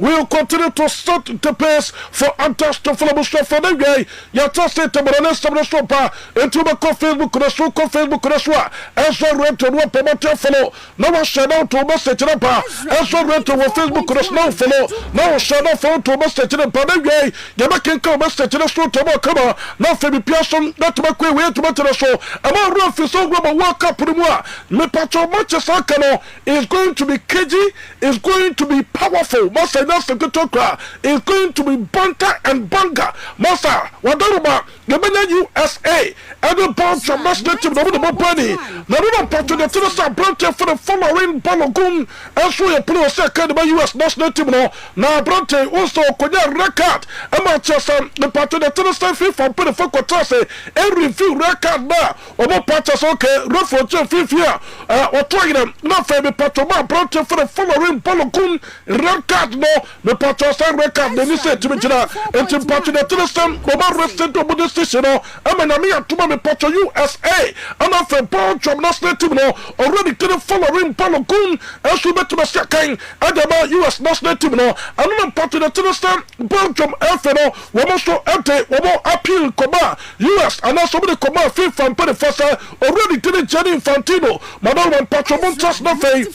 will continue to set the pace for Antaston Flabush for the day. Yatas to Baronessa Sopa, into the Facebook, Facebook, as a rent to what promoter follow. No one shall out to message up. As a rent to Facebook, no follow. No shall not follow to message up. Yamakan come message in a show to come. Now, Fabi Pearson, not to make way to the show. About Ruff is over walk up with moi. Me patron Manchester is going to be cagey, is going to be powerful. Massa Nasa Gutokra is going to be banter and banga. Massa, Wadaruma, the USA, and the bounce from national team over the Bobani. Now, patron the Tennessee Bronte for the following Balogun, and so a pro second by US national team. Now, Bronte also Konya record. And Manchester, the patron the Tennessee FIFA put a focus to every review record now. Omo patches okay, referee FIFA or trying them. Not for the patron Bronte for the following Balogun record. No, the patron record. Then he said to me, and to patron the Tennessee, Omo rested to the decision. I mean, I'm here to my patron USA. And I'm for Paul from national team already to the following Balogun as we met to the second and the US national team. And I'm patron the Tennessee, Belgium, FNO, Womoso Ente, Womo appeal Coba, US, and also the Coba FIFA and Pedifasa already to the Jenny Infantino, Madame and Patron Montas Nafay,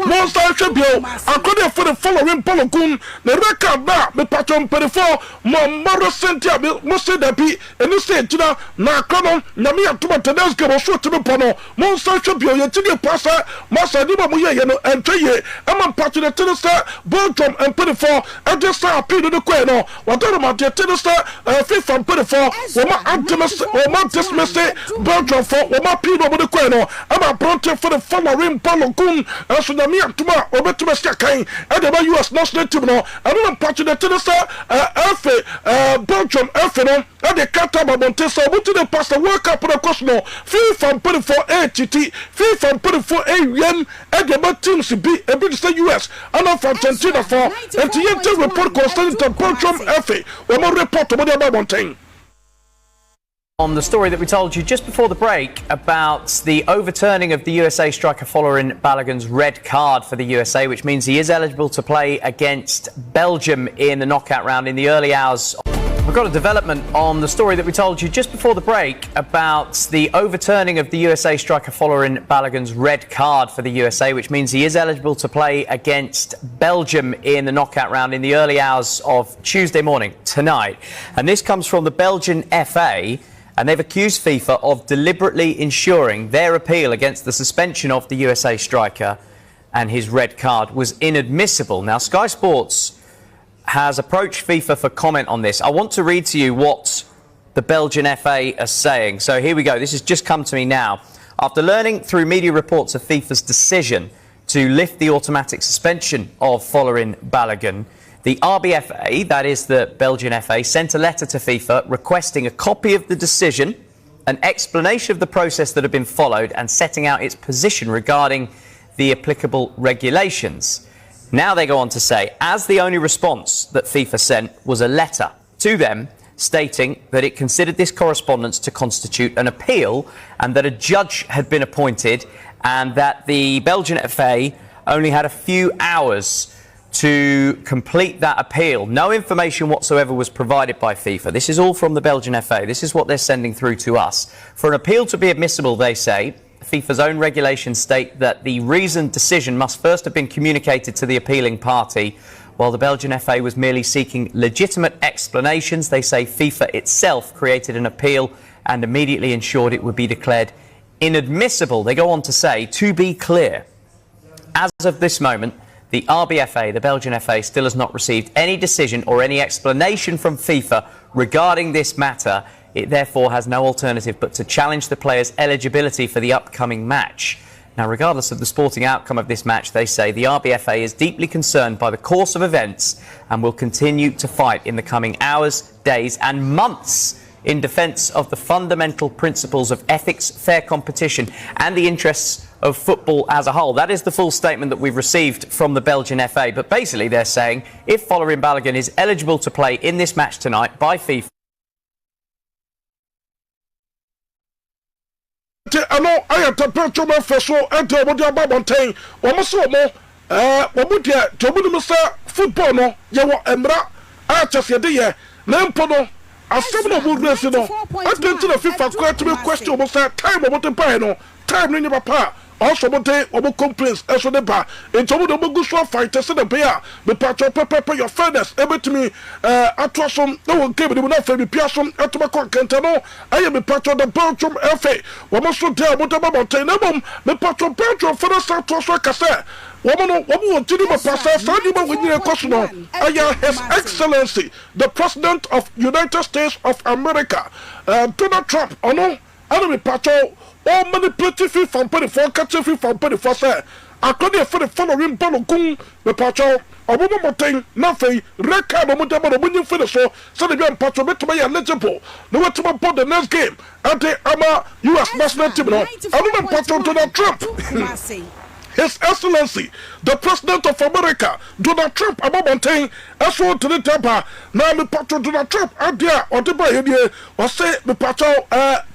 Monster Champion, and could for the following Balogun, the record now, the Patron Pedifo, Mara Sentia, Mose Dapi, and this stage, na Canon, Namia Tumateska was short to the Pono, Monster Champion, Yeti Passa, Massa Dima Muye, and Trey, I'm Patron the Tennessee, Belgium and Pedifo, and just appeal to the Queno, whatever my Tennessee, FIFA and Pedifo, Woma dismiss Belgium for Woma Pino with the Queno, I'm a Bronte for the following Balogun, and Sunamia Tuma, Obetuma Sakai, and the US national team, and I'm Patron the Tennessee, Belgium, FNO, and the Kataba Montesa, what did the pastor work up on the Cosmo, FIFA and Pedifo ATT, FIFA and Pedifo AUM, and the teams to be a British US, and I'm from Argentina for, and the report concerning the Belgium FA, one more report about the mountain. On the story that we told you just before the break about the overturning of the USA striker following Balogun's red card for the USA, which means he is eligible to play against Belgium in the knockout round in the early hours. We've got a development on the story that we told you just before the break about the overturning of the USA striker following Balogun's red card for the USA, which means he is eligible to play against Belgium in the knockout round in the early hours of Tuesday morning, tonight. And this comes from the Belgian FA, and they've accused FIFA of deliberately ensuring their appeal against the suspension of the USA striker and his red card was inadmissible. Now, Sky Sports has approached FIFA for comment on this. I want to read to you what the Belgian FA are saying. So here we go. This has just come to me now. After learning through media reports of FIFA's decision to lift the automatic suspension of following Balogun, the RBFA, that is the Belgian FA, sent a letter to FIFA requesting a copy of the decision, an explanation of the process that had been followed, and setting out its position regarding the applicable regulations. Now they go on to say, as the only response that FIFA sent was a letter to them stating that it considered this correspondence to constitute an appeal and that a judge had been appointed and that the Belgian FA only had a few hours to complete that appeal. No information whatsoever was provided by FIFA. This is all from the Belgian FA. This is what they're sending through to us. For an appeal to be admissible, they say, FIFA's own regulations state that the reasoned decision must first have been communicated to the appealing party. While the Belgian FA was merely seeking legitimate explanations, they say FIFA itself created an appeal and immediately ensured it would be declared inadmissible. They go on to say, to be clear, as of this moment, the RBFA, the Belgian FA, still has not received any decision or any explanation from FIFA regarding this matter. It therefore has no alternative but to challenge the player's eligibility for the upcoming match. Now, regardless of the sporting outcome of this match, they say the RBFA is deeply concerned by the course of events and will continue to fight in the coming hours, days and months in defence of the fundamental principles of ethics, fair competition and the interests of football as a whole. That is the full statement that we've received from the Belgian FA. But basically they're saying if following Balogun is eligible to play in this match tonight by FIFA, I know I have to put you for so and tell what you're about. Almost so more Wabudia, Tobunusa, football, no, Yawa Emra, Archas Yadia, Lampono, a seven of Woodness, you know. I did to the FIFA quite to be question about time about the pino, time in your papa. Also, what complaints as well the bar. It's over the Boguswa fighters in the bear. The patch of pepper, your fairness, able to me, at some, no one gave it enough for the Piason, at Tobacco Cantano. I am the patch of the Belgium FA. One must tell what about Tenabum, the patch of Belgium for the South Cassette. Woman, what did you pass? Sanima with your question. I am His Excellency, the President of United States of America, Donald Trump, or no, enemy patch. Oh, manipulative from penny for catching from penny for say. I couldn't for the following Balokun, the patcho, a woman thing, nothing, record of whatever when you finish so the young patcho met to be eligible. No what to about the next game. And the US national team. I don't patcho to the Trump. His Excellency, the President of America, Donald Trump, Ababantang, as well to the Tampa. Now, the patron Donald Trump, out there, or the boy, or say the patron,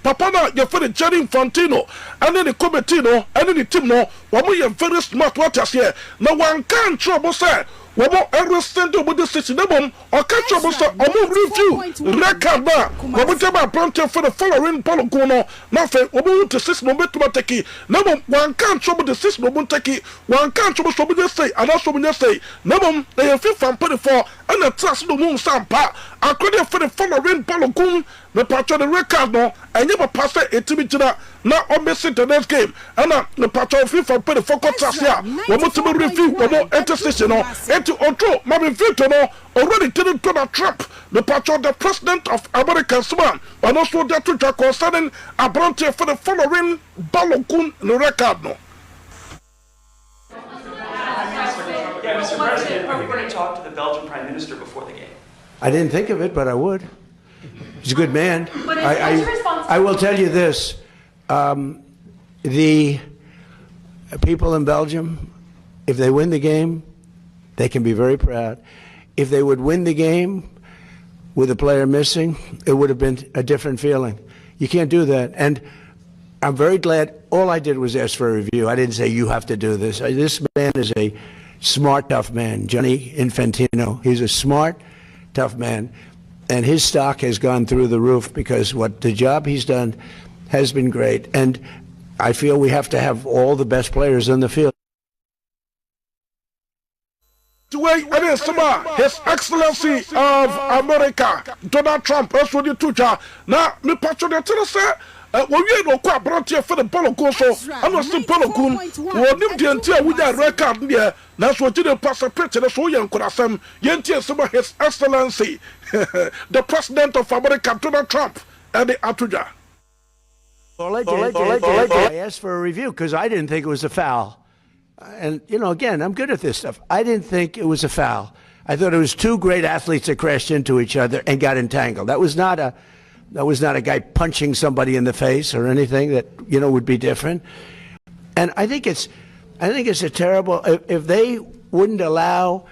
Papana, your friend Jerry Fantino, and then the Cometino, and then the team, no, one way very smart waters here. No one can trouble, sir. We will understand with the system or catch up with a review. Record back. We will tell my planter for the following Pologono. Nothing. We will to system of Metaki. No one can't trouble the system of Montaki. One can't trouble somebody say, and also when you say, no one, they have 5 and 24, and a trust the moon sampa. I couldn't for the following Pologon. The patron the record no, and never pass it to me to that. Now, I'm missing the next game. And the patron FIFA put the focus here. We want to review, we want intercession, and to control. Mammy Vito already didn't turn a trap. The patron, the President of American Swan, and also the Twitter concerning a branch for the following Balokun the record no. Yeah, Mr. President, are you going to talk to the Belgian Prime Minister before the game? I didn't think of it, but I would. He's a good man. I will tell you this. The people in Belgium, if they win the game, they can be very proud. If they would win the game with a player missing, it would have been a different feeling. You can't do that. And I'm very glad all I did was ask for a review. I didn't say you have to do this. This man is a smart, tough man, Gianni Infantino. He's a smart, tough man. And his stock has gone through the roof because what the job he's done has been great. And I feel we have to have all the best players on the field. His Excellency of America, Donald Trump, that's what you took. Now, me patron, the say, when you know quite brought here for the Poloco, so I'm not still Polocum. When you didn't with that record here, that's what you didn't pass a picture. That's what you could have some. His Excellency, the President of America, Donald Trump, and the Atuja. I asked for a review because I didn't think it was a foul. And, you know, again, I'm good at this stuff. I didn't think it was a foul. I thought it was two great athletes that crashed into each other and got entangled. That was not a guy punching somebody in the face or anything that, you know, would be different. And I think it's a terrible, if they wouldn't allow,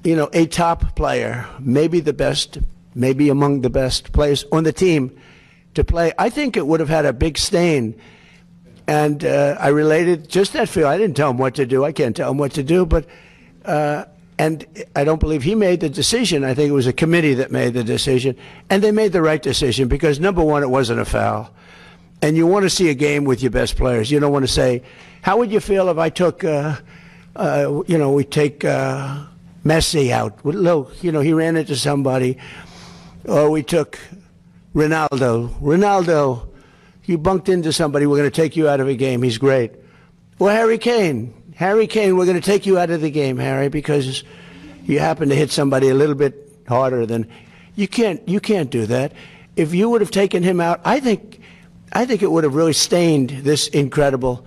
you know, a top player, maybe the best, maybe among the best players on the team to play, I think it would have had a big stain. And I related just that feel. I didn't tell him what to do. I can't tell him what to do. But and I don't believe he made the decision. I think it was a committee that made the decision. And they made the right decision because, number one, it wasn't a foul. And you want to see a game with your best players. You don't want to say, how would you feel if I took, you know, we take Messi out? Look, you know, he ran into somebody. Or we took Ronaldo. You bunked into somebody, we're going to take you out of a game. He's great. Well, Harry Kane, we're going to take you out of the game, Harry, because you happen to hit somebody a little bit harder than you can't do that. If you would have taken him out, I think it would have really stained this incredible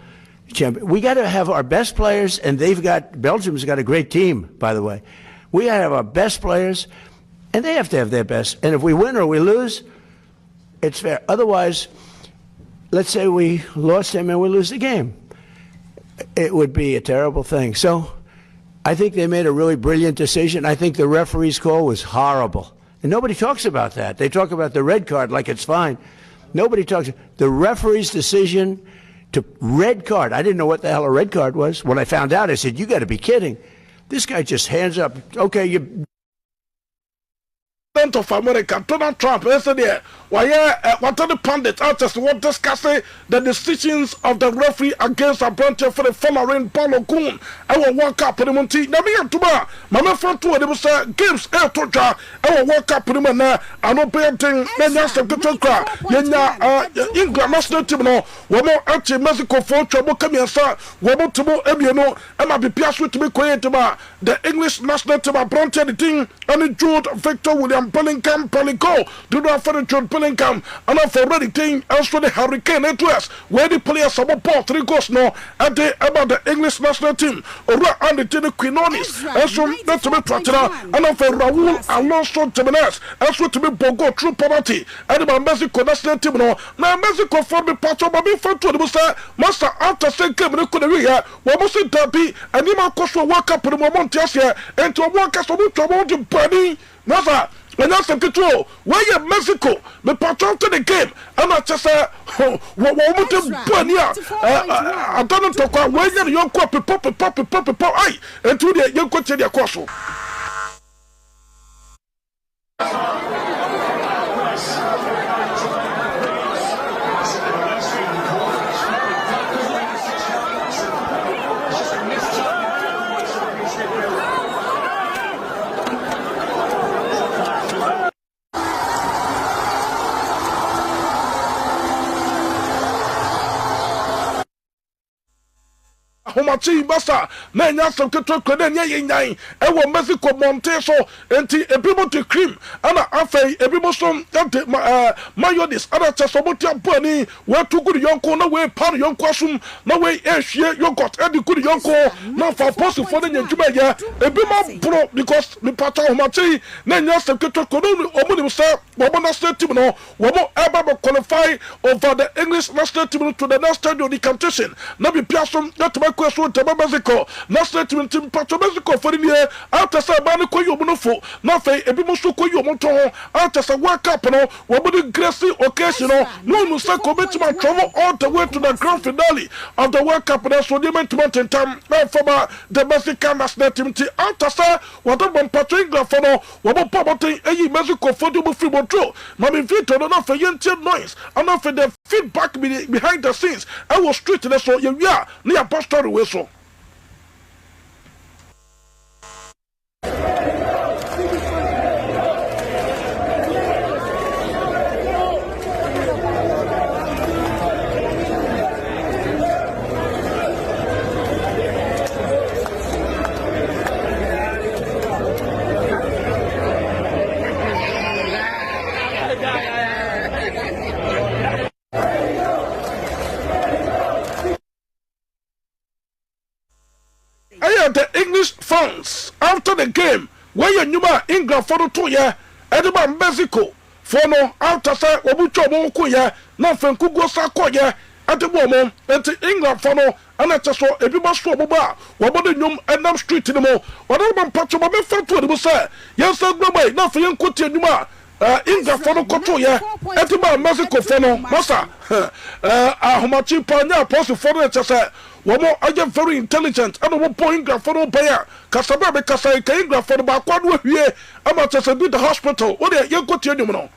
champion. We got to have our best players, and Belgium's got a great team, by the way. We got to have our best players, and they have to have their best. And if we win or we lose, it's fair. Otherwise, let's say we lost him and we lose the game. It would be a terrible thing. So I think they made a really brilliant decision. I think the referee's call was horrible. And nobody talks about that. They talk about the red card like it's fine. Nobody talks. The referee's decision to red card. I didn't know what the hell a red card was. When I found out, I said, you got to be kidding. This guy just hands up. Okay, you... President of America, Donald Trump, yesterday, what are the pundits artists were discussing the decisions of the referee against a branch for the following Paulo Kun. I will walk up in the Monty. Now, me and Tuba, my friend, two of them games, air torture. I will walk up in the man. I know painting, then yes, a good crack. England national team, no, one more anti Mexico for trouble coming and sir, one more to more, and I might be pierced to be quiet to the English national team, a branch the thing, and the Jude Victor William Bellingham, Pelico, do not for the Jude Bellingham, and I've already think also the Hurricane Atlas, where the players are about 3 goals now, and they about the English national team, or and the Quinonis, and so not to be Platina, and I've Raul Alonso Jimenez, and so to be Bogo, true poverty, and about Mexico national team, now Mexico for me, Pacho, but before to the Master after saying, come in the what must it be, and you might cost walk up in the moment, and to walk us about to Bunny, Master. When I said control, where you Mexico, the patron to the game, and I just say, what would you I don't talk about where you're young copy, pop, and to the young coach in your course. Homachi basa na nya some keto kwede nya yenyan e wo Mexico monte so enti ebibo to cream ana afei ebibo so ante mayonnaise ana chesoboti abani we to good yonko na we pan yonko asum na we ehwie yogurt e di good yonko na for post for the njuma ya ebima bro because me pata homachi na nya some keto kwede omuni say wo national team no wo eba qualify over the English national team to the next stage of the competition na be piasom that so taba Mexico national team patro Mexico for the year after say ban ko yomunofo na fe ebi mo so ko yomonto after say world cup no we be grace occasion no say ko betima travel all the way to the grand finale of the world cup na so the mentement in time for the Mexican national team after say we don bon patro England for no we bo pobotin eyi Mexico for the free control na me Victor no for yentie noise and for the feedback behind the scenes I was straight to so yeah near pastor whistle. The English fans after the game where you knew England for the 2 year Edinburgh Mexico for no after say obucho mo ko ye na fanku go sako ye at the moment and England for no and I just saw a bit so boba what about the nyum Enam street no more what about patcho ma me fa to the say yes no boy na for yen ko tie nyuma England for no control ye Edinburgh Mexico for no masa ahomachi panya post for no just say womo aje very intelligent and wo point England for no buyer kasaba be kasai ka England for ba kwado hwie ama just be the hospital what dey yen ko tie nyum no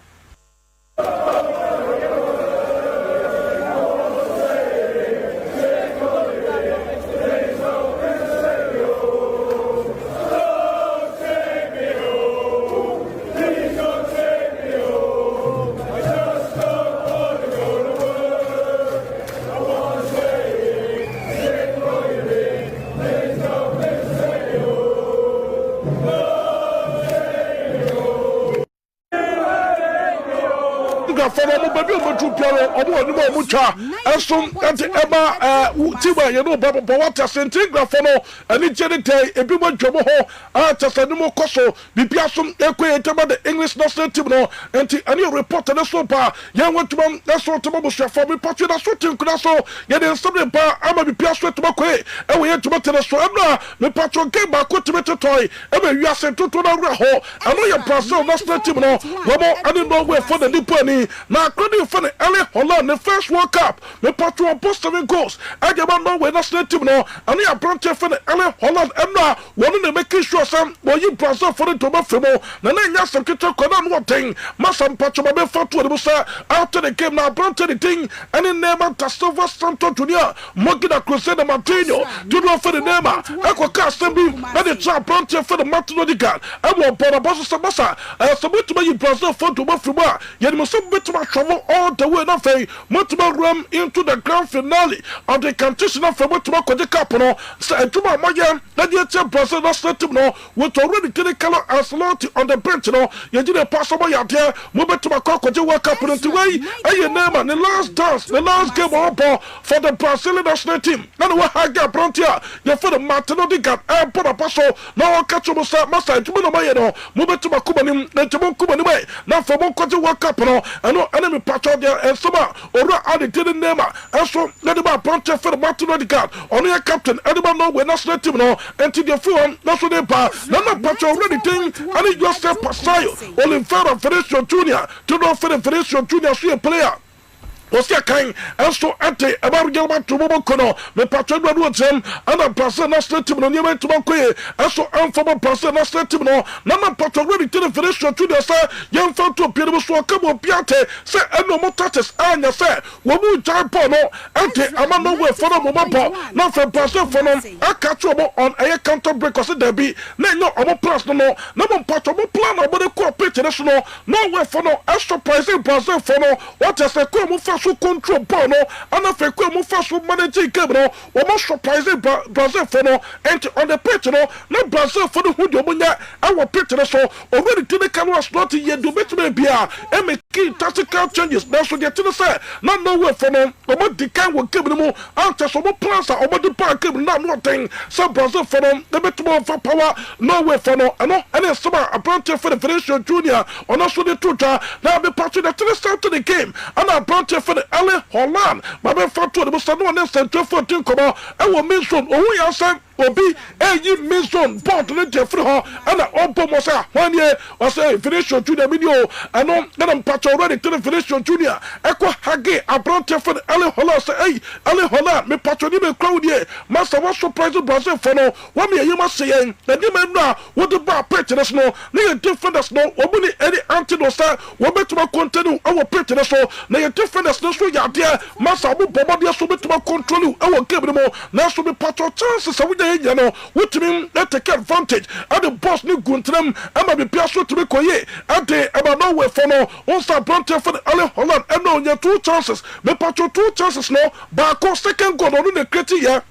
for baby omotu piaro omo onimo omutwa enso ante eba tiba ye no baba what asenti grafo no ani jere day ebi mo dwomo ho atasani mo koso bibia som ekoye taba the English national team no ante ani report na so pa ye wotuma na so tuma bo shafo bi patu na so tin kuna so ye de nsem pa ama bibia so tuma koe e we tuma tena so emra me patron ke ba ko tuma toy e be wi asento to na wura ho ano ye Brazil national team no womo ani no way for the dipani na Only for the LA Holland, the first World Cup, the Patro post 7 goals. I get on Norway national team now, and they are branching for the LA Holland, and now one of the making sure some, well, you Brazil for the Tomafimo, and then yes, some kitchen command one thing, Massam Patro for to the after the game now, branching the thing, and in name of Tasova Santo Junior, Mogida Crusader Martino, do not for the name, Echo Castambi, and the trap branching for the Martino de God, and one Bonabosa Samasa, as a bit to Brazil for Tomafima, yet must submit to my trouble all the way, nothing, multiple room into the grand finale of the competition from Mutumako de Capono, said to my Maya, that yet Brazil national team no, with already getting color as Lottie on the bench, no, you did a possible out there, move to my cock with your work up into way, and your name and the last dance, the last game of ball for the Brazilian national team. Then what I got Brontia, you for the Martino de Gat, and put a passo, now catch you Massa, to Mano, move to my Kubanim, then to Kubanime, now for Monco to work up, and no enemy patch there and summer, or I didn't name her, and so let about Brontia for the Martino de Gat, only a captain, anyone know when national team no, and to the phone, that's what they pass, none of patch already thing, and it just said Passayo, all in favor of Federation Junior, to know for the Federation Junior, see a player. Osia kan enso ante about gelman to bobo kono me patron do them and a person national team no nyema to bankoye enso enform person national team no na man patron ready to the federation to the say yem fan to pire so kabo piate say eno motates anya say wo mu jan po no ante ama no we for no mo po na for person for no aka to mo on a counter break cause there be na no omo plus no na mo patron mo plan obo de ko pitch no we for no extra price person for no what is the ko mo so control ball no and if we move fast managing game no we must surprise Brazil for no and on the pitch no na Brazil for the who do munya our pitch so already to the camera slot here do better be and make tactical changes that's what they to say not no way for no we the can we give them out so plans are over the park now nothing so Brazil for them the better more for power no way for no and it's about a branch for the Federation Junior on also the tutor now be part of the start to the game and a branch for the LA Holland, but I'm for the most one stand 14 come out. I will mention, oh, we are saying, Obi, you mention, part of the Jeffrey and I open was 1 year or say, Federation Junior video, and I'm patch already to the Federation Junior. Echo Hage, a branch for the LA Holland, say, hey, LA Holland, me patch on him crowd here. Master was surprised Brazil for no. 1 year you must say, that you may know what the bar pitch in the snow, near different as no, or any antidote, sir, what better continue our pitch in the snow, near different as no so ya dear, Master Bobadia so better control our game more. Now so be patch of chances, so we you know, what to mean, let's take advantage. And the boss new Guntram, and maybe Piasso to be quiet. And they about nowhere for no, once I brought for the LA Holland, and no, you have 2 chances. Me patch 2 chances no, but I second goal on the criteria.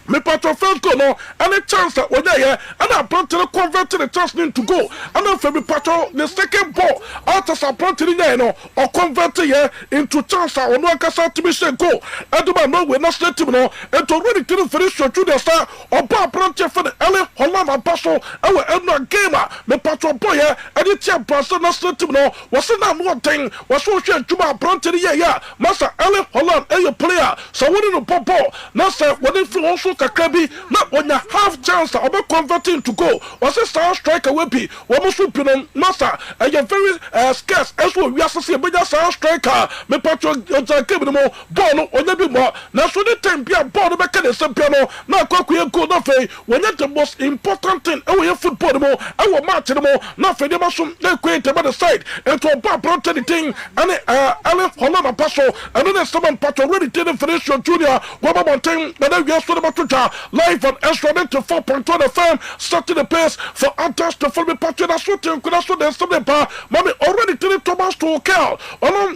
Me patron first go no, and a chance that when there, and I plan to convert the chance to go. And then for me patron the second ball, after some planting no, or convert here into chance or no cassa to be said go. And the man no we not let him no, and already to the finish to the star or bar branch for the LA Holland and Paso, our end gamer, me patron boy, and the champ person not let him no, was not one thing, was so sure to my branch yeah, Master LA Holland, a player, so what in the pop ball, now sir, what if you also Kakrabi, not when you have chance of converting to go. Was a star striker will be one more superior master, and you're very scarce as well. We are to see a bigger star striker. Me patron, give them more ball or maybe more. Now, so the time be a ball back at the piano. Now, Cocky go nothing when you're the most important thing. Oh, your football more, our match more, nothing. They must create about the side and to a bar brought anything. And Aleph Holland Paso, and then someone patron ready to the Federation Junior. What about time? Then we are sort of live on Extra 4.1 FM, starting the pace for others to follow me. Patron, that's what you could also then stop the bar. Mommy already did it Thomas to Cal.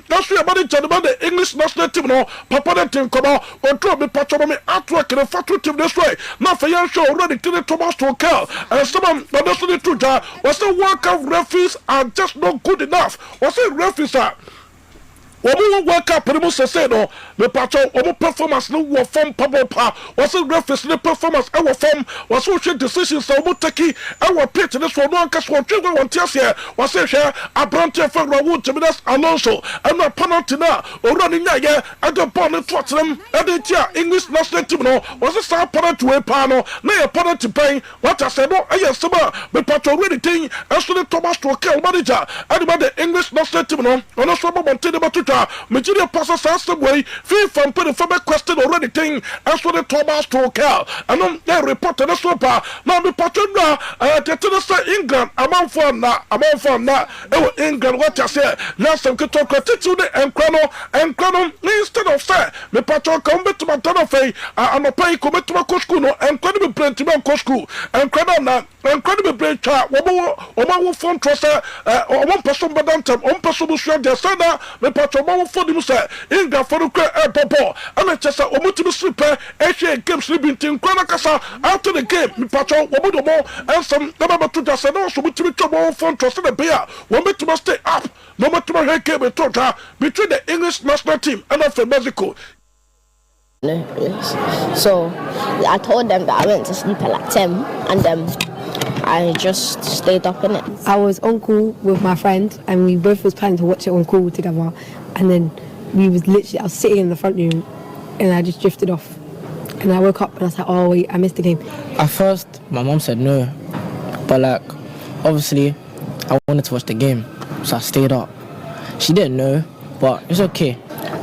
That's why about the English national team. No, Papa, that team come out or drop me. Patron, mommy, artwork in the factory team this way. Now, for young show already did it Thomas to Cal. And someone, but that's the truth. Was the work of referees are just not good enough. Was it referees are? Omo work up and must say no me patron omo performance no wo form pabo pa was it reference the performance our form was social decisions so omo take our pitch this one no anka so twe won tia here was it share abranche for Rawood Timidas Alonso and no penalty na orani nya ye and the ball to them and the tia English national team no was it star penalty we pa no na penalty pen what I said no yes sama me patron ready thing and so the Thomas to kill manager and the English national team no on so mo monte the Twitter, Major Pastor Sasaway, FIFA and put a further question already thing, as for the Thomas Trokel, and on their report to the super. Now, the Patrona, the England, among for now, England, what I say, last time could talk to and Chrono, instead of say, the Patron come to my Tanofe, and a pay commit to my Coscuno, and credible brain to my Coscu, and Chrono, and credible brain chart, or my phone trusser, or one person badantum, one person who showed their son, the Patron for them say, England for the Popo, and I just a multiple slipper, Asian game sleeping team, Chronacasa, after the game, the Patron, Wobodomo, and some number to just an also with trouble phone trust the beer, one bit to stay up, no matter my head came between the English national team and of Mexico. So I told them that I went to sleep at like 10 and I just stayed up in it. I was on call with my friend and we both was planning to watch it on call together, and then I was sitting in the front room and I just drifted off and I woke up and I was like, oh wait, I missed the game. At first my mom said no, but like obviously I wanted to watch the game, so I stayed up. She didn't know, but it's okay.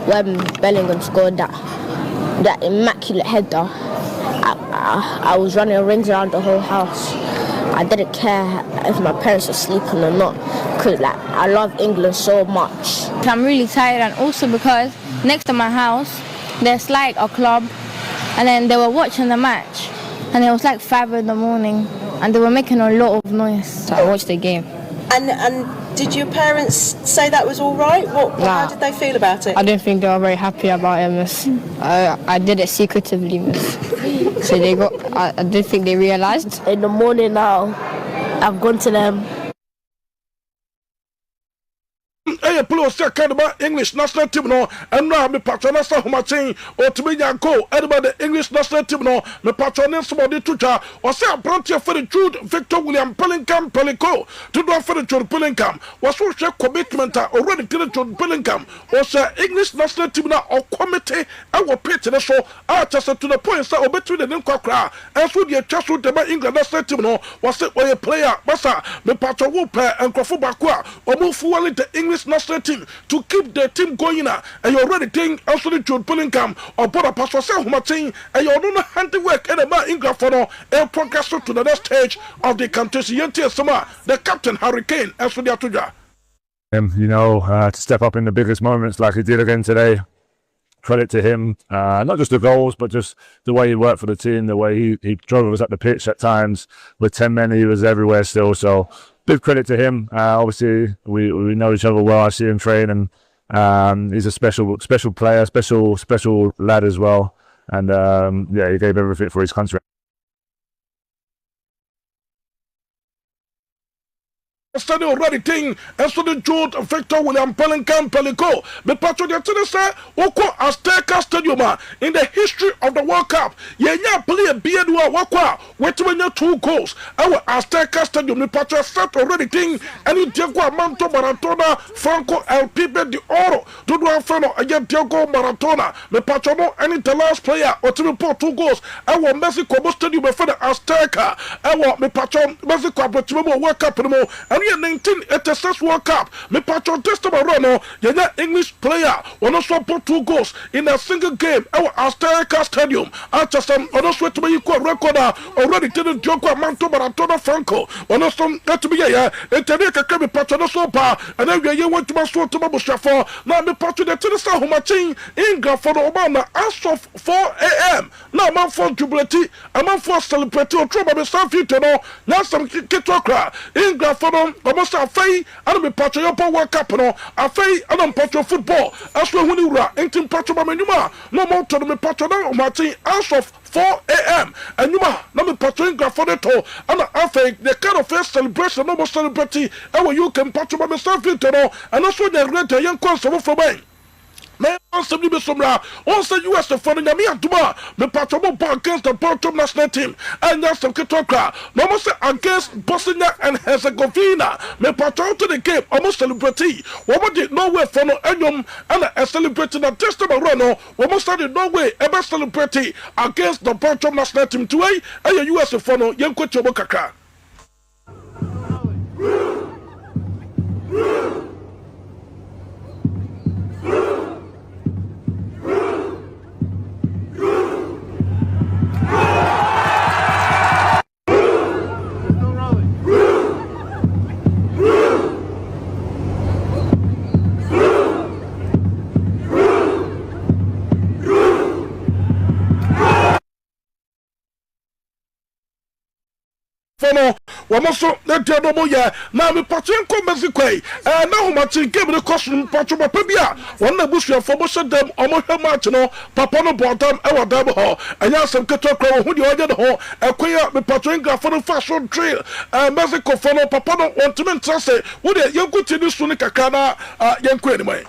When Bellingham scored that immaculate header, I was running rings around the whole house. I didn't care if my parents were sleeping or not, because like, I love England so much. I'm really tired, and also because next to my house there's like a club, and then they were watching the match and it was like 5 in the morning and they were making a lot of noise. So I watched the game. And did your parents say that was all right? How did they feel about it? I don't think they were very happy about it, miss. I did it secretively, miss. So I don't think they realised. In the morning now, I've gone to them. Hey, plus second about English national team no, and now me patron sa humatin or to me yanko. Anybody the English national team no, me patron somebody tuja or say a branch for the Jude Victor William Pellingham Pellico to do for the Jude Pellingham. Was so share commitment already to the Jude Pellingham or say English national team now or committee I will pay to the show. I just to the point say between the name Kakra and so the trust with the England national team no was it where a player massa me patron will pay and Kofu Bakwa or move forward the English national team to keep the team going now, and you already think also the Jude Bellingham or Bora Pastor Humatin, and you don't know handiwork and about England for now and progress to the next stage of the contest. The captain Hurricane as for the Atuja. To step up in the biggest moments like he did again today. Credit to him, not just the goals, but just the way he worked for the team, the way he drove us up the pitch at times. With 10 men, he was everywhere still. So big credit to him. Obviously, we know each other well. I see him train, and he's a special player, special lad as well. And he gave everything for his country. Study already thing and so the Jude Victor William Pellingham Pellico. The patron the say Oko Azteca Stadium in the history of the World Cup. Yenya play a Biedua Wakwa wait 2 goals. Our Azteca Stadium the patron set already thing and you Diego Armando Maradona Franco El Pibe de Oro. Do Feno again Diego Maradona. The patron any the last player or to report 2 goals. Our Mexico Stadium before the Azteca. Our me patron Mexico World Cup and 1986 World Cup, me patron testament run, English player, one also put 2 goals in a single game. Our Azteca Stadium, after some other sweat to be equal record already to the Diogo Armando Maradona Franco. One of some got to be and Tedeka can be patron so far, and then we went to my sword to Babushafo. Now me patron the Tennessee Humatin England for the Obama as of 4 a.m. Now man for jubility, a man for celebrity or trouble myself you to know. Now some Kitokra England for them. Almost a fay, and be patron your World Cup, no, a fay, and I'm patron football. As well, when you are in patron Manuma, no more to me patron Martin as of 4 a.m. and you are not patron for the toe, and I think the kind of first celebration, no more celebrity, and when you can patron myself, you know, and also the great young consul for me. Me also be somra. Also US for the Yami Antuma. Me patron against the Belgium national team. And that's some Kitokra. No more against Bosnia and Herzegovina. Me patron to the game. Almost celebrity. What did Norway for no Enyum and a celebrating a testament run. We must study Norway ever celebrity against the Belgium national team today. And US for no Yanko Chobokaka. omoso na dia no mo ye na me patwen ko Mexico na homatin game ne kosun patwo papa bia won na busuafo bo sedem omo hwe match no papa no bodam e wadam ho anya asem keto kro ho de oje de ho ekoya me patwen grafo no fa so drill Mexico fo no papa no ontiment say wo de yenkuti ni su ni kakra na yenku ani mai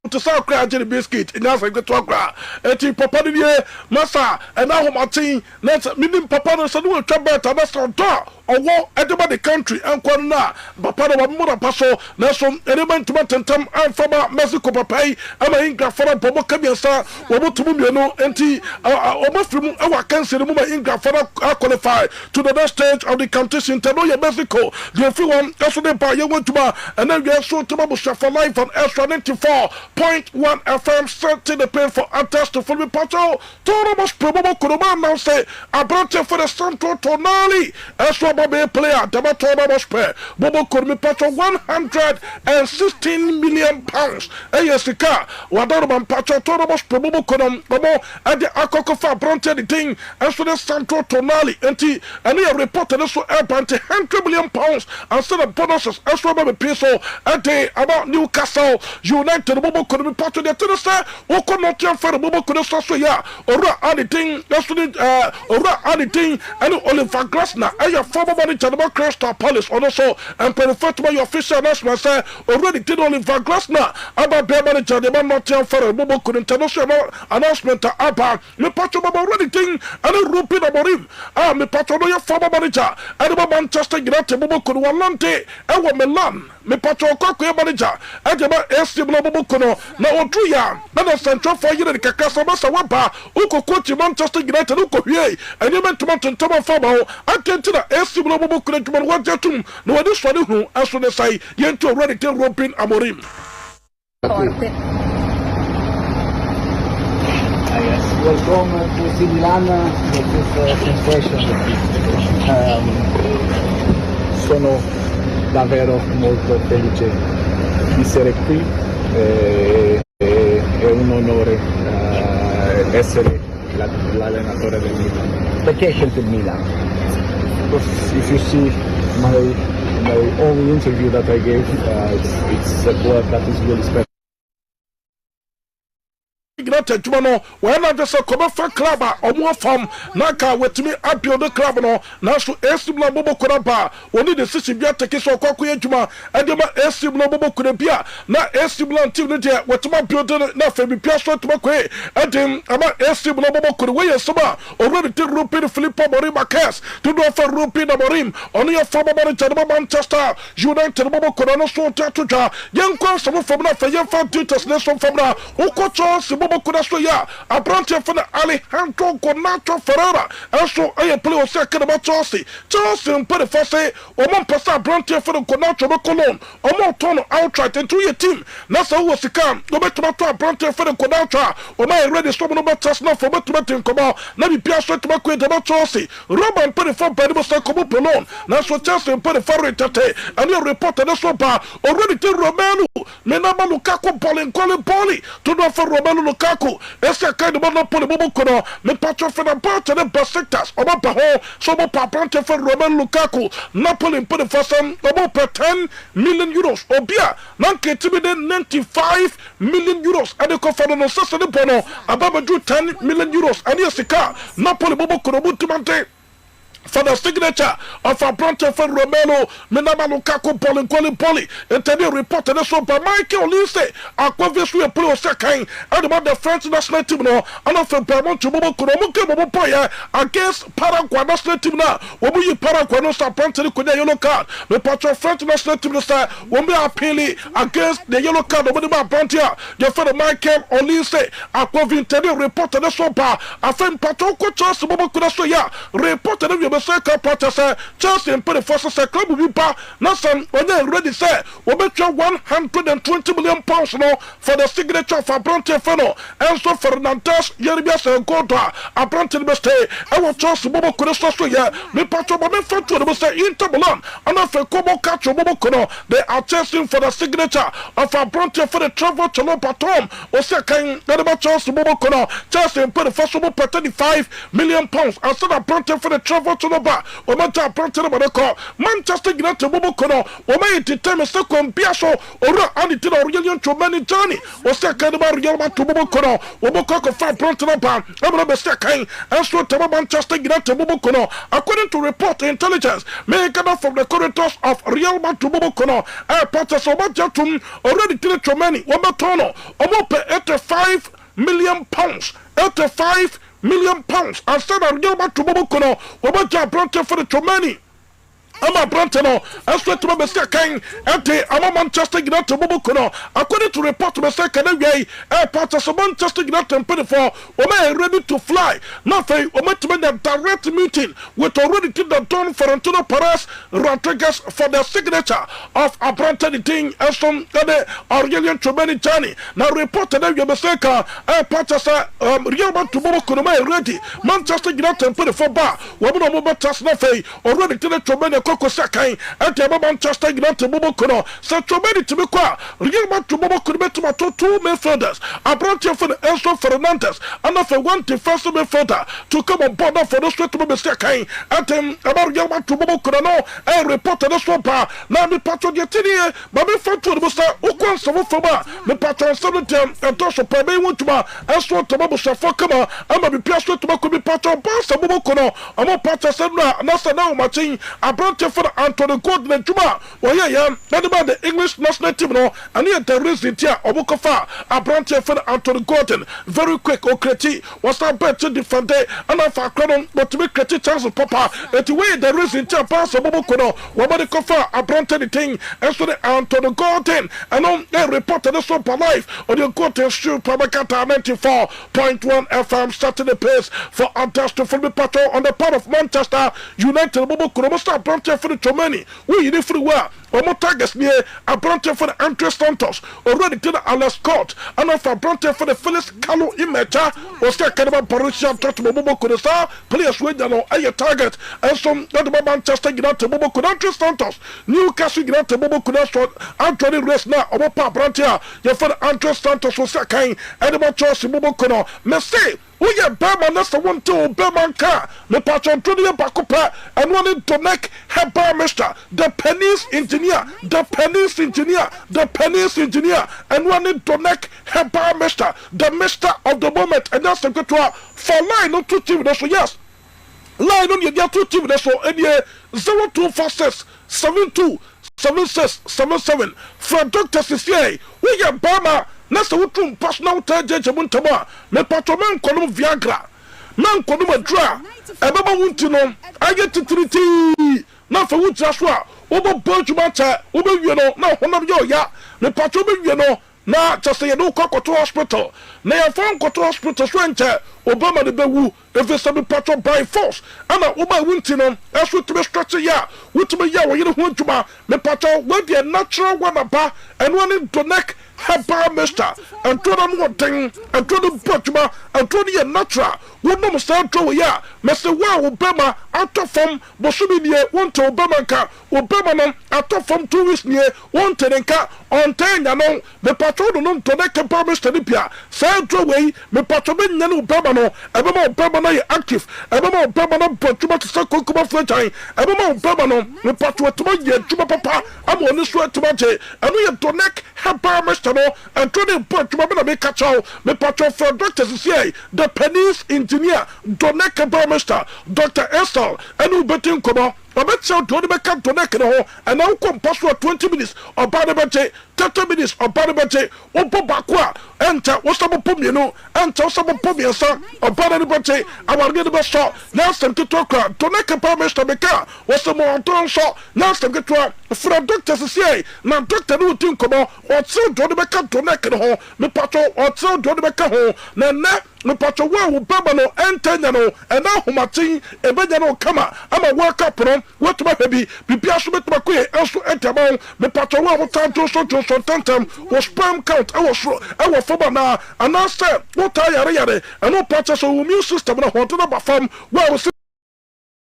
to say cry jelly biscuit in as I go to cry eti papa ni masa and now Martin let minim papa no so no twa better na so do owo edeba the country enko na papa no mo paso na so element tentam amfaba Mexico papa yi ama ingra fora bobo kabiasa wo botumu mienu enti omofimu ewa cancel mu ma ingra fora qualify to the next stage of the competition to know Mexico the free one so dey pa ye want to ba and then we so to bo for life on extra 94.1 FM setting the pain for attest to full patrol Torobos probable Kuruma now say Abrante for the Santo Tonali Eswa Babe player Dama Torobos pay Bobo Kurumi patrol 116 million pounds Ayesika Wadoroban patrol Torobos probable Kurum Bobo at the Akokofa Abrante the thing as for the Santo Tonali and he reported also Abrante 100 million pounds and said the bonuses Eswa Babe peso a day about Newcastle United Bobo Kurumi patrol the Tennessee Woko Nottingham for Bobo Kurumi so ya Ora anything that's Ora anything and Oliver GLASNER and your former manager of Crystal Palace also and perfect my official announcement say already did Oliver GLASNER about their manager the man Nottingham for Bobo Kurumi international announcement about me patcho already thing and Rupi Namorim me patcho your former manager and Manchester United Bobo Kurumi Walante and Milan me patcho Koko manager and the AC Bobo Kurumi na Odruya na central for you the Kakasa Masa Wapa uko coach Manchester United uko hie and you meant to mountain top of Fabo attend to the AC Bobo Kurumi to Wajatum no this one who as soon as I yento already tell Robin Amorim welcome to AC Milan with this sensation. Sono davvero molto felice di essere qui, è un onore essere l'allenatore del Milan. Perché hai scelto il Milan? Because if you see my only interview that I gave, it's a club that is really special. United Jumano, when I just a cover club or more from Naka with me up the club no, now so Estimla Bobo Kuraba, only the Sicibia take so Koku Juma, and the Estimla Bobo Kurabia, now Estimla Timid, what my building, not for me, Piasso to Makwe, and then about Estimla Bobo Kurway, Saba, already to Rupi Filippo Morima Cass, to do for Rupi Namorim, only a former manager of Manchester, United Bobo Kurano so Tatuja, young constable from the Fayan Dutas, Nelson from the Uko Bobo Kudasoya, a branch of Alejandro Garnacho Ferreira, and so I play a second about Chelsea and put a first say, or one passa branch for the Garnacho Colon, or more turn outright into your team. Nasa was the come, no better to a branch for the Garnacho, or my already stopping about Chestnut for Betumatin Comal, Nabi Piasso to Macquaid about Chelsea, Robin put a for Bedimo Sacomo Pelon, Naso Chelsea and put a furry tate, and your reporter Naso Bar already to Romelu, Menama Lukaku Polling Colin Polly, to know for Romelu Lukaku, esse kind of monopoly Bobokono, me patron for the part of the best sectors, or Baho, so Papa for Roman Lukaku, Napoli put the first about 10 million euros, or beer, Nanke Timide 95 million euros, and the Cofano Sassani Bono, Ababa drew 10 million euros, and yes, the car, Napoli Bobokono Mutumante. for the signature of a Bronte for Romelo, Menamano Kako Poli, and Teddy reported so by Michael Lise, Aquavisui Pro Sakai, and about the French national team now, and of Vermont to Bobo Kuromuke against Paraguay national team now. When we Paraguay no Sapante with the yellow card, the patron French national team side when we are appealing against the yellow card of the Brontia, the father Michael Olise, Aquavin Teddy reported so by a friend Patron Coach Bobo Kudasoya, reported of Second protester Chelsea and put the first club will be back. Nothing when they already said we bet you £120 million now for the signature of a Bronte Feno and so Fernandez Yerbias and Goda a Bronte Beste. I will Chelsea Bobo Kudaso ya me patro Bobo Fatu the say Inter Milan and of a Kobo Cacho Bobo Kono. They are chasing for the signature of a Bronte for the travel to Lopatom or second about Chelsea Bobo Kono. Chelsea and put the first over £35 million and so the Bronte for the travel to Loba, or Manchester United Bobo Kono, or may determine second Piasso, or Andy or William Tchouameni Johnny, or second about Real Madrid Bobo Kono, or Bokoko 5 Bronte, and second, and so to Manchester United Bobo Kono, according to report intelligence, made from the corridors of Real Madrid Bobo Kono, Patas Obajatum, already to the Tchouameni, Wabatono, Omope 85 million pounds, 85 million pounds. And said I'll go back to Bobo Kono, Obaja Bronte for the Tchouameni. I'm a Brantano, I swear to my second, I'm a Manchester United Bobo Kono. According to report to my second way, airport of Manchester United and 24, Oma ready to fly. Nothing, Oma to make a direct meeting with already did the done for Antonio Perez Rodriguez for the signature of a Brantani thing and some Aurelian Tchouameni Johnny. Now reported that you Maseka, airport of Real Madrid Bobo Kono ready. Manchester United and 24 bar, woman of Mobatas Nafe already did the Tchouameni Koko Sakai, and the Manchester United Bobo Kono, so Tchouameni to be qua, Real Madrid Bobo Kono to 2 midfielders, a Bronte for the Enzo Fernandez, and of a 1 defensive midfielder to come on board for the straight to be Sakai, and about Real Madrid Bobo Kono, and reported the swamper, now the patron Yetinia, but before to the Musa, Ukwan Savofoma, the patron 70 and Tosha Pame Wutuma, and so to Bobo Shafokama, and maybe Pierce to Makubi patron, Pasa Bobo Kono, and more patron Sandra, and that's now matching a for Anthony Gordon Juma, or yeah, that about the English national team, no, and here there is it here, Obukofa, a branch for Anthony Gordon, very quick, Okreti, was that better defend and I found Cronon, but to make Kreti chance of Papa, that way there is it here, pass of Obukono, Wabadi Kofa, a branch anything, and so the Anthony Gordon, and on a reported the super life, or the Gordon shoe, Pabakata 94.1 FM, starting the pace for Antasto for the patrol on the part of Manchester United, Obukono, Bronte for the Tchouameni, we in free well, or more targets near a Bronte for the Andre Santos, already to the Alan Scott, and of a Bronte for the Phyllis Kalu Imecha, or second about Borussia Dortmund Bobo Kudasa, players with a target, and some other Manchester United Bobo Andre Santos, Newcastle United Bobo Kudaso, Anthony Resna, or Papa Bronte, your for the Andre Santos was second, and about Chelsea Bobo Kono, Messi. We have Berman, that's the one to Berman car, the patron to the Bacopa, and wanted to make her barmaster, the pennies engineer, and wanted to make her barmaster, the mister of the moment, and that's the good for line on 2 TV, so yes. Line on your 2 TV, so and yeah, 0246 72 7677 for Dr. Cecilie, we have Berman. Nasa wutum personal taje muntama me patrolman kolum Viagra man kolum adra ebaba wuntino aye titriti na fa wutra so a obo bonjuma cha obo wie no na honam yo ya me patrolman wie no na just say no kokoto hospital na ya fon koto hospital so nche obama de bewu efesa be patrol by force ana oba wuntino aso to be structure ya wutuma ya wo yire ho ntuma me patrol we the natural one aba and one to neck Haba Mister, and told them what thing, and told them Portuma, and told you natural. What no must throw ya, Mr. Wow, Obama, out of from Bosumia, one to Obama, Obama, out of from 2 weeks near, one tenenka, on 10, no, the patron on to neck a promise to Lipia, said away, me patron, Obama, Obama active, Obama, Portuma to Sako Franchise, Obama, the patron to my year, Papa, I'm on this way to my j, and we have to neck, Haba Mister, and 20 points to make catch out, the patron for doctors is here, the pennies in engineer Doneke Burmester Dr. Estelle enu betin komo obetse do de beka Doneke ho and now come pass for 20 minutes or bad beche 30 minutes or bad beche obo bakwa enter osabo pomienu enter osabo pomiensa or bad beche awarge de beso last time to talk Doneke Burmester beka osamo onton so last time to from Dr. CCA na Dr. no tin komo o tse do de beka Doneke ho me pato o tse do de beka ho na me pato wo baba no entenya no ena homatin ebenya no kama ama work up no what ma baby bibia so betuma ko enso entabon me pato wo tanto so tantam wo sperm count I was foba na anase what yare eno pato so immune system na hoto na bafam wo